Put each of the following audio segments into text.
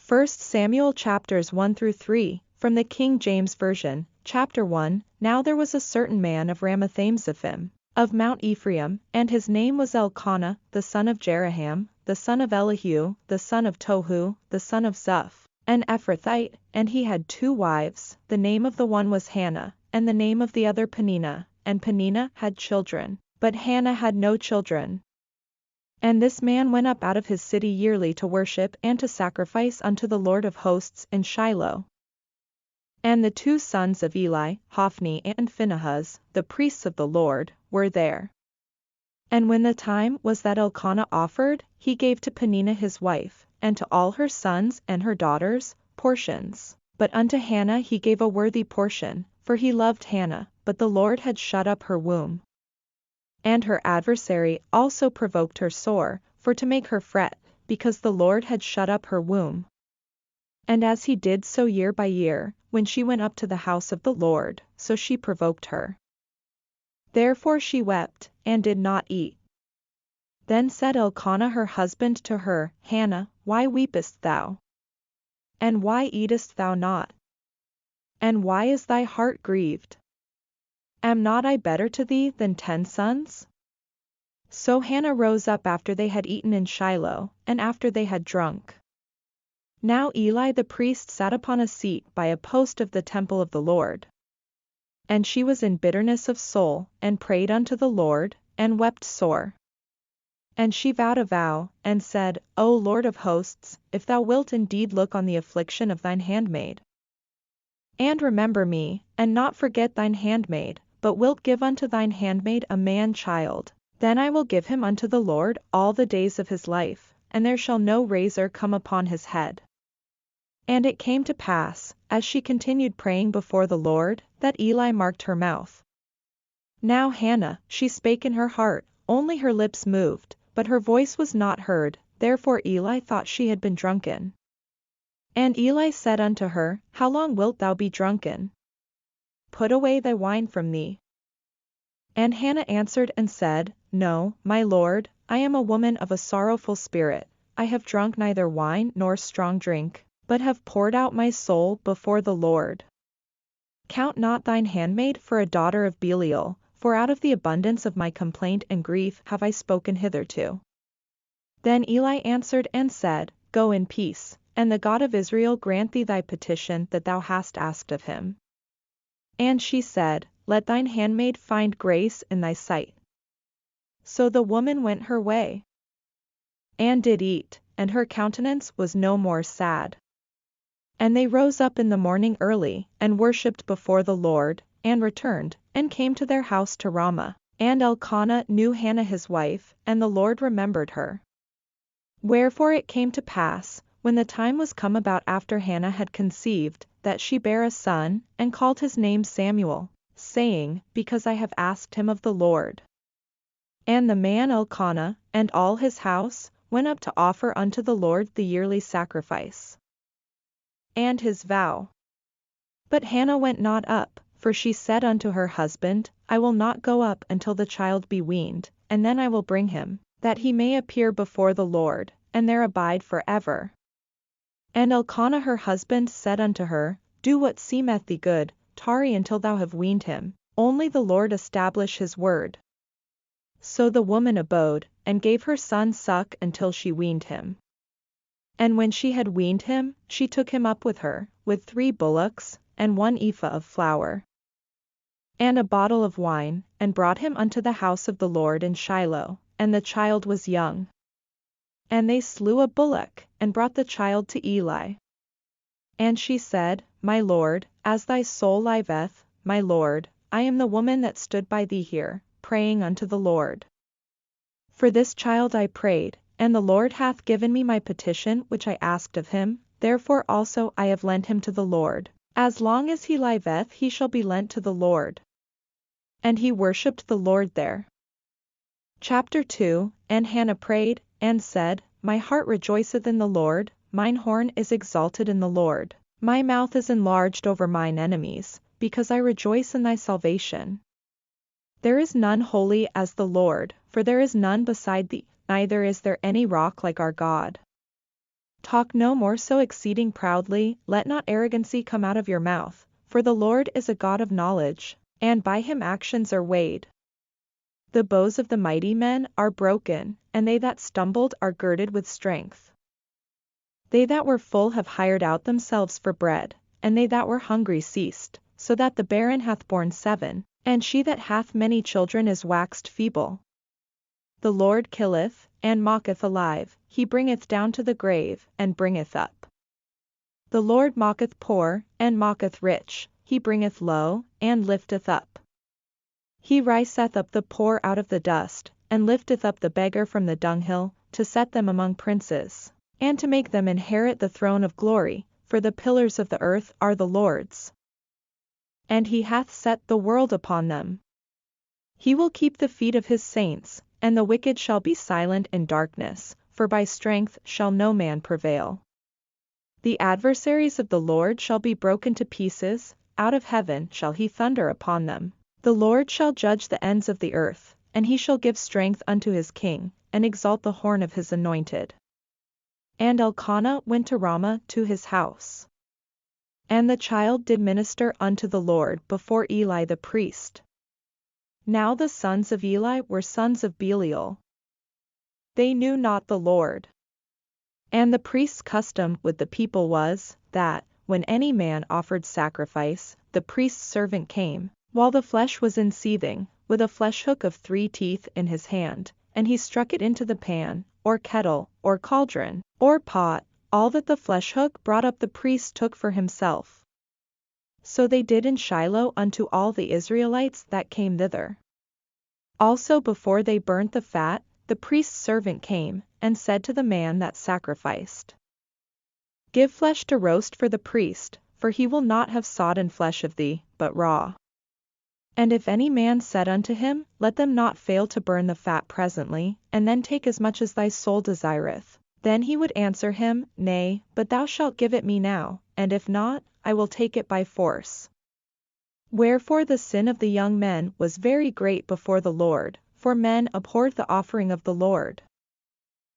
1 Samuel chapters 1 through 3, from the King James Version. Chapter 1. Now there was a certain man of Ramathaim Zophim, of Mount Ephraim, and his name was Elkanah, the son of Jeraham, the son of Elihu, the son of Tohu, the son of Zoph, an Ephrathite, and he had 2 wives. The name of the one was Hannah, and the name of the other Peninnah, and Peninnah had children, but Hannah had no children. And this man went up out of his city yearly to worship and to sacrifice unto the Lord of hosts in Shiloh. And the 2 sons of Eli, Hophni and Phinehas, the priests of the Lord, were there. And when the time was that Elkanah offered, he gave to Peninnah his wife, and to all her sons and her daughters, portions. But unto Hannah he gave a worthy portion, for he loved Hannah, but the Lord had shut up her womb. And her adversary also provoked her sore, for to make her fret, because the Lord had shut up her womb. And as he did so year by year, when she went up to the house of the Lord, so she provoked her. Therefore she wept, and did not eat. Then said Elkanah her husband to her, Hannah, why weepest thou? And why eatest thou not? And why is thy heart grieved? Am not I better to thee than 10 sons? So Hannah rose up after they had eaten in Shiloh, and after they had drunk. Now Eli the priest sat upon a seat by a post of the temple of the Lord. And she was in bitterness of soul, and prayed unto the Lord, and wept sore. And she vowed a vow, and said, O Lord of hosts, if thou wilt indeed look on the affliction of thine handmaid, and remember me, and not forget thine handmaid, but wilt give unto thine handmaid a man-child, then I will give him unto the Lord all the days of his life, and there shall no razor come upon his head. And it came to pass, as she continued praying before the Lord, that Eli marked her mouth. Now Hannah, she spake in her heart, only her lips moved, but her voice was not heard, therefore Eli thought she had been drunken. And Eli said unto her, How long wilt thou be drunken? Put away thy wine from thee. And Hannah answered and said, No, my Lord, I am a woman of a sorrowful spirit, I have drunk neither wine nor strong drink, but have poured out my soul before the Lord. Count not thine handmaid for a daughter of Belial, for out of the abundance of my complaint and grief have I spoken hitherto. Then Eli answered and said, Go in peace, and the God of Israel grant thee thy petition that thou hast asked of him. And she said, Let thine handmaid find grace in thy sight. So the woman went her way, and did eat, and her countenance was no more sad. And they rose up in the morning early, and worshipped before the Lord, and returned, and came to their house to Ramah. And Elkanah knew Hannah his wife, and the Lord remembered her. Wherefore it came to pass, when the time was come about after Hannah had conceived, that she bare a son, and called his name Samuel, saying, Because I have asked him of the Lord. And the man Elkanah, and all his house, went up to offer unto the Lord the yearly sacrifice, and his vow. But Hannah went not up, for she said unto her husband, I will not go up until the child be weaned, and then I will bring him, that he may appear before the Lord, and there abide forever. And Elkanah her husband said unto her, Do what seemeth thee good, tarry until thou have weaned him, only the Lord establish his word. So the woman abode, and gave her son suck until she weaned him. And when she had weaned him, she took him up with her, with 3 bullocks, and 1 ephah of flour, and a bottle of wine, and brought him unto the house of the Lord in Shiloh, and the child was young. And they slew a bullock, and brought the child to Eli. And she said, My Lord, as thy soul liveth, my Lord, I am the woman that stood by thee here, praying unto the Lord. For this child I prayed, and the Lord hath given me my petition which I asked of him, therefore also I have lent him to the Lord. As long as he liveth he shall be lent to the Lord. And he worshipped the Lord there. Chapter 2. And Hannah prayed, and said, My heart rejoiceth in the Lord, mine horn is exalted in the Lord, my mouth is enlarged over mine enemies, because I rejoice in thy salvation. There is none holy as the Lord, for there is none beside thee, neither is there any rock like our God. Talk no more so exceeding proudly, let not arrogancy come out of your mouth, for the Lord is a God of knowledge, and by him actions are weighed. The bows of the mighty men are broken, and they that stumbled are girded with strength. They that were full have hired out themselves for bread, and they that were hungry ceased, so that the barren hath borne 7, and she that hath many children is waxed feeble. The Lord killeth, and mocketh alive, he bringeth down to the grave, and bringeth up. The Lord mocketh poor, and mocketh rich, he bringeth low, and lifteth up. He riseth up the poor out of the dust, and lifteth up the beggar from the dunghill, to set them among princes, and to make them inherit the throne of glory, for the pillars of the earth are the Lord's. And he hath set the world upon them. He will keep the feet of his saints, and the wicked shall be silent in darkness, for by strength shall no man prevail. The adversaries of the Lord shall be broken to pieces, out of heaven shall he thunder upon them. The Lord shall judge the ends of the earth, and he shall give strength unto his king, and exalt the horn of his anointed. And Elkanah went to Ramah to his house. And the child did minister unto the Lord before Eli the priest. Now the sons of Eli were sons of Belial. They knew not the Lord. And the priest's custom with the people was, that, when any man offered sacrifice, the priest's servant came, while the flesh was in seething, with a flesh hook of 3 teeth in his hand, and he struck it into the pan, or kettle, or cauldron, or pot. All that the flesh hook brought up the priest took for himself. So they did in Shiloh unto all the Israelites that came thither. Also before they burnt the fat, the priest's servant came, and said to the man that sacrificed, Give flesh to roast for the priest, for he will not have sodden flesh of thee, but raw. And if any man said unto him, Let them not fail to burn the fat presently, and then take as much as thy soul desireth, then he would answer him, Nay, but thou shalt give it me now, and if not, I will take it by force. Wherefore the sin of the young men was very great before the Lord, for men abhorred the offering of the Lord.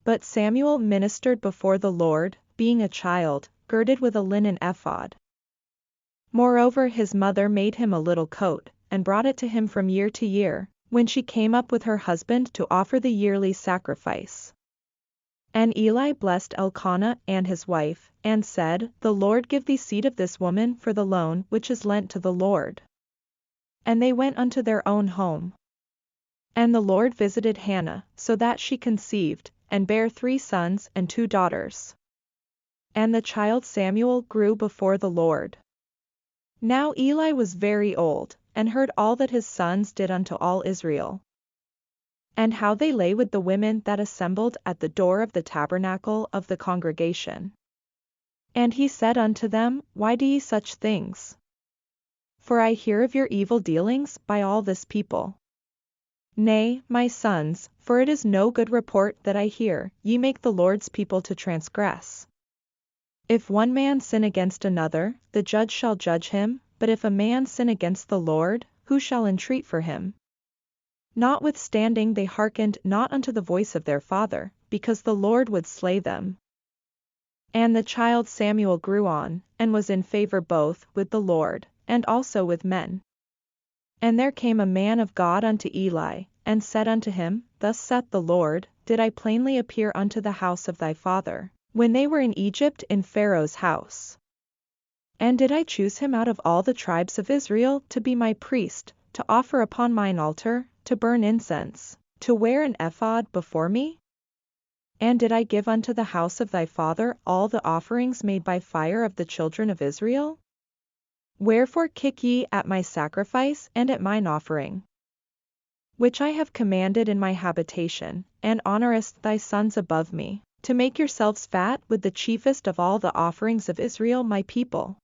But Samuel ministered before the Lord, being a child, girded with a linen ephod. Moreover his mother made him a little coat, and brought it to him from year to year, when she came up with her husband to offer the yearly sacrifice. And Eli blessed Elkanah and his wife, and said, The Lord give thee seed of this woman for the loan which is lent to the Lord. And they went unto their own home. And the Lord visited Hannah, so that she conceived, and bare 3 sons and 2 daughters. And the child Samuel grew before the Lord. Now Eli was very old, and heard all that his sons did unto all Israel, and how they lay with the women that assembled at the door of the tabernacle of the congregation. And he said unto them, Why do ye such things? For I hear of your evil dealings by all this people. Nay, my sons, for it is no good report that I hear, ye make the Lord's people to transgress. If one man sin against another, the judge shall judge him, but if a man sin against the Lord, who shall entreat for him? Notwithstanding they hearkened not unto the voice of their father, because the Lord would slay them. And the child Samuel grew on, and was in favor both with the Lord, and also with men. And there came a man of God unto Eli, and said unto him, Thus saith the Lord, Did I plainly appear unto the house of thy father, when they were in Egypt in Pharaoh's house? And did I choose him out of all the tribes of Israel to be my priest, to offer upon mine altar, to burn incense, to wear an ephod before me? And did I give unto the house of thy father all the offerings made by fire of the children of Israel? Wherefore kick ye at my sacrifice and at mine offering, which I have commanded in my habitation, and honorest thy sons above me, to make yourselves fat with the chiefest of all the offerings of Israel my people?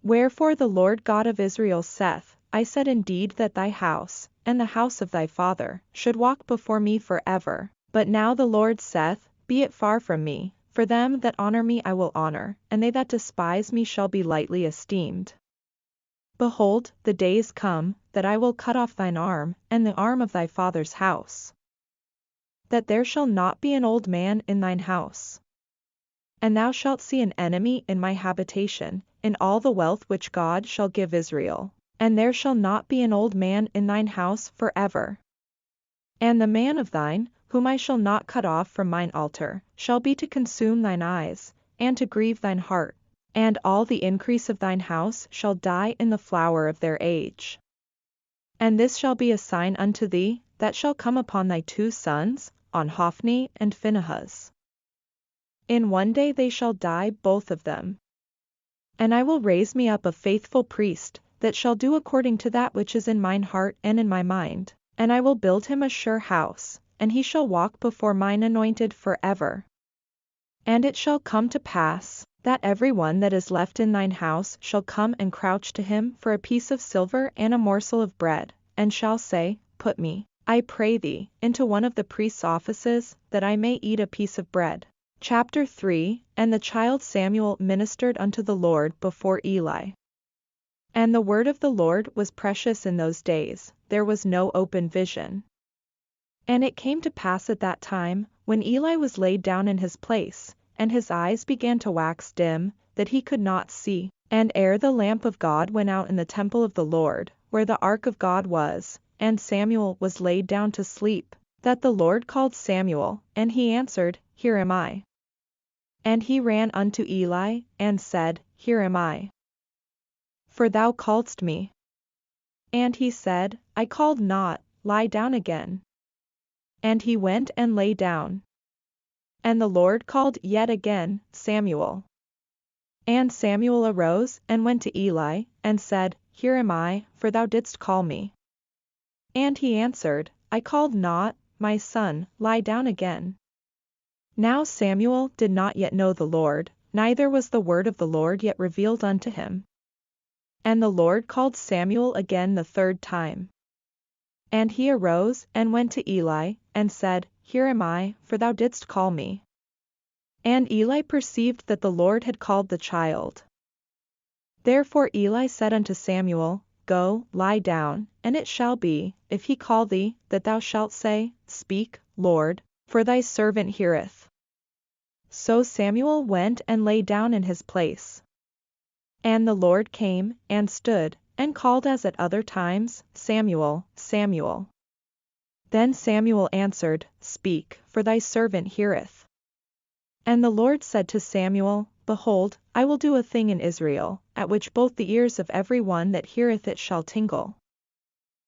Wherefore the Lord God of Israel saith, I said indeed that thy house, and the house of thy father, should walk before me forever. But now the Lord saith, Be it far from me, for them that honor me I will honor, and they that despise me shall be lightly esteemed. Behold, the days come, that I will cut off thine arm, and the arm of thy father's house, that there shall not be an old man in thine house. And thou shalt see an enemy in my habitation, in all the wealth which God shall give Israel. And there shall not be an old man in thine house for ever. And the man of thine, whom I shall not cut off from mine altar, shall be to consume thine eyes, and to grieve thine heart. And all the increase of thine house shall die in the flower of their age. And this shall be a sign unto thee, that shall come upon thy 2 sons, on Hophni and Phinehas. In one day they shall die both of them. And I will raise me up a faithful priest, that shall do according to that which is in mine heart and in my mind, and I will build him a sure house, and he shall walk before mine anointed forever. And it shall come to pass, that every one that is left in thine house shall come and crouch to him for a piece of silver and a morsel of bread, and shall say, Put me, I pray thee, into one of the priest's offices, that I may eat a piece of bread. Chapter 3 And the child Samuel ministered unto the Lord before Eli. And the word of the Lord was precious in those days, there was no open vision. And it came to pass at that time, when Eli was laid down in his place, and his eyes began to wax dim, that he could not see, and ere the lamp of God went out in the temple of the Lord, where the ark of God was, and Samuel was laid down to sleep, that the Lord called Samuel, and he answered, Here am I. And he ran unto Eli, and said, Here am I. For thou calledst me. And he said, I called not, lie down again. And he went and lay down. And the Lord called yet again, Samuel. And Samuel arose and went to Eli, and said, Here am I, for thou didst call me. And he answered, I called not, my son, lie down again. Now Samuel did not yet know the Lord, neither was the word of the Lord yet revealed unto him. And the Lord called Samuel again the 3rd time. And he arose and went to Eli, and said, Here am I, for thou didst call me. And Eli perceived that the Lord had called the child. Therefore Eli said unto Samuel, Go, lie down, and it shall be, if he call thee, that thou shalt say, Speak, Lord, for thy servant heareth. So Samuel went and lay down in his place. And the Lord came, and stood, and called as at other times, Samuel, Samuel. Then Samuel answered, Speak, for thy servant heareth. And the Lord said to Samuel, Behold, I will do a thing in Israel, at which both the ears of every one that heareth it shall tingle.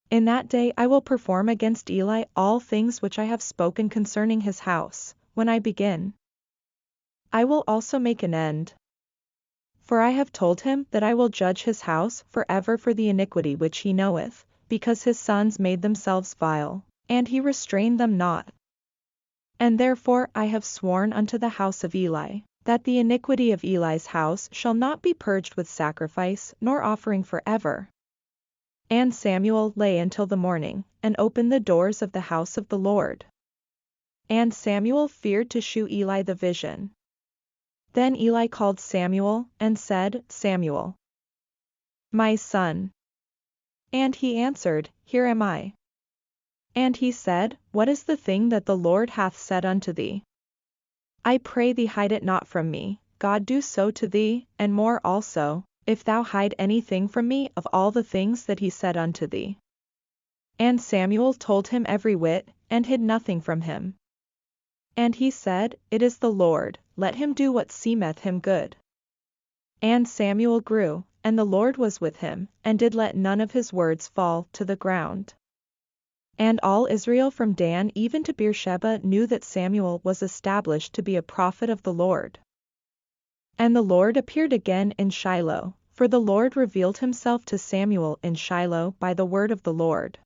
In that day I will perform against Eli all things which I have spoken concerning his house, when I begin. I will also make an end. For I have told him that I will judge his house forever for the iniquity which he knoweth, because his sons made themselves vile, and he restrained them not. And therefore I have sworn unto the house of Eli, that the iniquity of Eli's house shall not be purged with sacrifice nor offering forever. And Samuel lay until the morning, and opened the doors of the house of the Lord. And Samuel feared to shew Eli the vision. Then Eli called Samuel, and said, Samuel, my son. And he answered, Here am I. And he said, What is the thing that the Lord hath said unto thee? I pray thee hide it not from me, God do so to thee, and more also, if thou hide anything from me of all the things that he said unto thee. And Samuel told him every whit, and hid nothing from him. And he said, It is the Lord, let him do what seemeth him good. And Samuel grew, and the Lord was with him, and did let none of his words fall to the ground. And all Israel from Dan even to Beersheba knew that Samuel was established to be a prophet of the Lord. And the Lord appeared again in Shiloh, for the Lord revealed himself to Samuel in Shiloh by the word of the Lord.